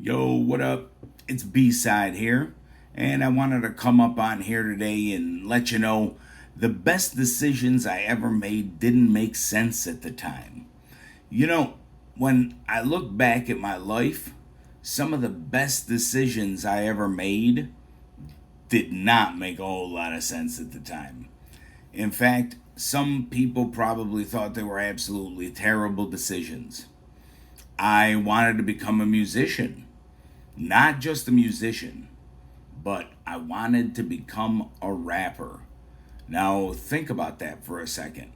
Yo, what up? It's B-Cide here, and I wanted to come up on here today and let you know the best decisions I ever made didn't make sense at the time. You know, when I look back at my life, some of the best decisions I ever made did not make a whole lot of sense at the time. In fact, some people probably thought they were absolutely terrible decisions. I wanted to become a musician. Not just a musician, but I wanted to become a rapper. Now, think about that for a second.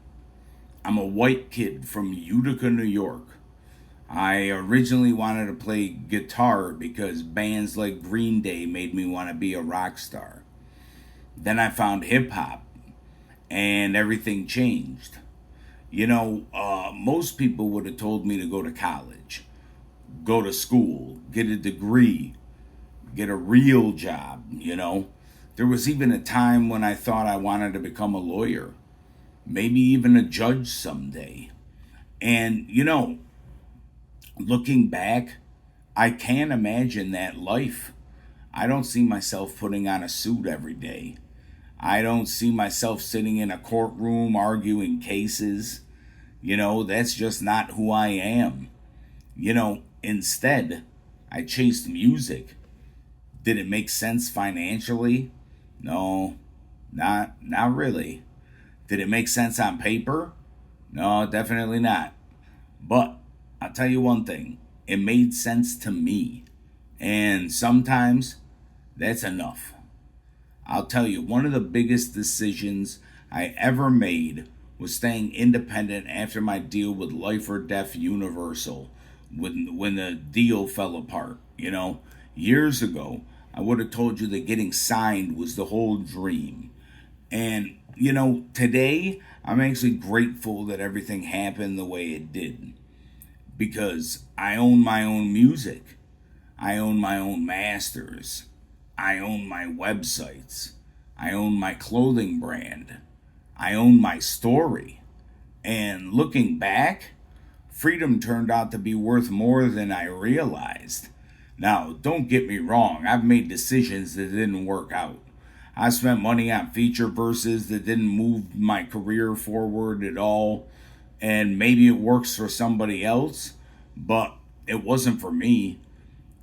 I'm a white kid from Utica, New York. I originally wanted to play guitar because bands like Green Day made me want to be a rock star. Then I found hip hop, and everything changed. Most people would have told me to go to college, go to school, get a degree, get a real job. There was even a time when I thought I wanted to become a lawyer, maybe even a judge someday. And looking back, I can't imagine that life. I don't see myself putting on a suit every day. I don't see myself sitting in a courtroom arguing cases. That's just not who I am. Instead, I chased music. Did it make sense financially? No, not really. Did it make sense on paper? No, definitely not. But I'll tell you one thing. It made sense to me. And sometimes that's enough. I'll tell you, one of the biggest decisions I ever made was staying independent after my deal with Life or Death Universal when the deal fell apart. Years ago, I would have told you that getting signed was the whole dream. And today, I'm actually grateful that everything happened the way it did because I own my own music. I own my own masters. I own my websites. I own my clothing brand. I own my story. And looking back, freedom turned out to be worth more than I realized. Now, don't get me wrong, I've made decisions that didn't work out. I spent money on feature verses that didn't move my career forward at all. And maybe it works for somebody else, but it wasn't for me.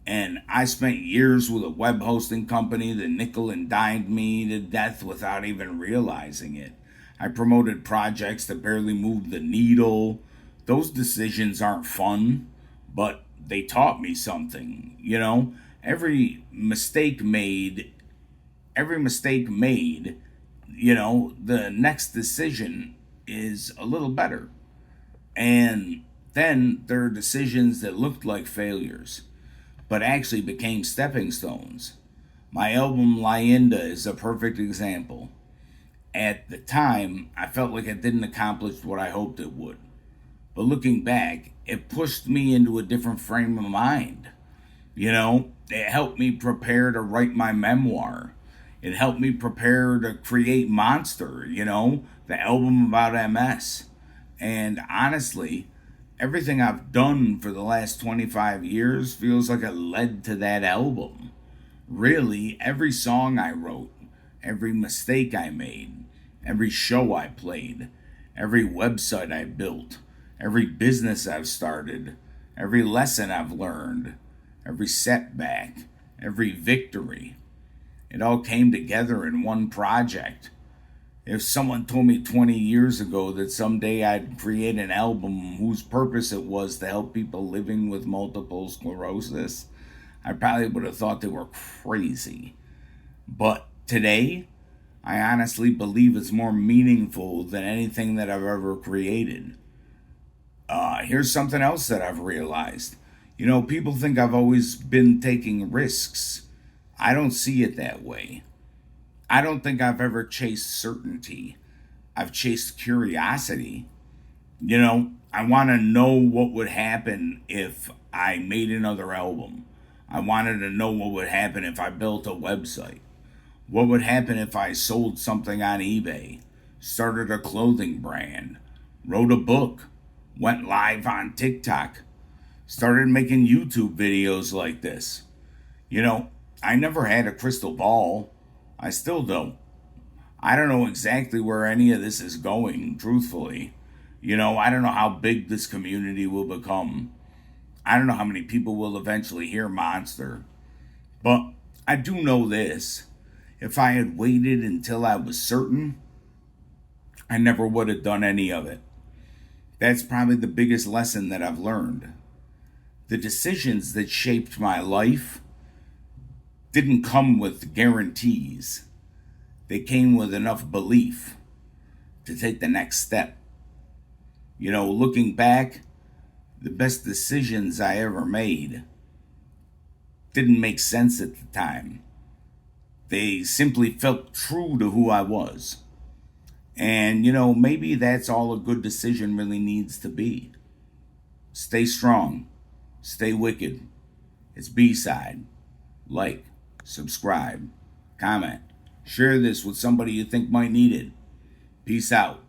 And I spent years with a web hosting company that nickel and dimed me to death without even realizing it. I promoted projects that barely moved the needle. Those decisions aren't fun, but they taught me something. Every mistake made, the next decision is a little better. And then there are decisions that looked like failures but actually became stepping stones. My album Lyinda is a perfect example. At the time, I felt like it didn't accomplish what I hoped it would. But looking back, it pushed me into a different frame of mind. It helped me prepare to write my memoir. It helped me prepare to create Monster, the album about MS. And honestly, everything I've done for the last 25 years feels like it led to that album. Really, every song I wrote, every mistake I made, every show I played, every website I built, every business I've started, every lesson I've learned, every setback, every victory, it all came together in one project. If someone told me 20 years ago that someday I'd create an album whose purpose it was to help people living with multiple sclerosis, I probably would have thought they were crazy. But today, I honestly believe it's more meaningful than anything that I've ever created. Here's something else that I've realized. People think I've always been taking risks. I don't see it that way. I don't think I've ever chased certainty. I've chased curiosity. I want to know what would happen if I made another album. I wanted to know what would happen if I built a website. What would happen if I sold something on eBay, started a clothing brand, wrote a book, went live on TikTok. Started making YouTube videos like this. You know, I never had a crystal ball. I still don't. I don't know exactly where any of this is going, truthfully. I don't know how big this community will become. I don't know how many people will eventually hear Monster. But I do know this. If I had waited until I was certain, I never would have done any of it. That's probably the biggest lesson that I've learned. The decisions that shaped my life didn't come with guarantees. They came with enough belief to take the next step. Looking back, the best decisions I ever made didn't make sense at the time. They simply felt true to who I was. And, maybe that's all a good decision really needs to be. Stay strong. Stay wicked. It's B-Cide. Like, subscribe, comment, share this with somebody you think might need it. Peace out.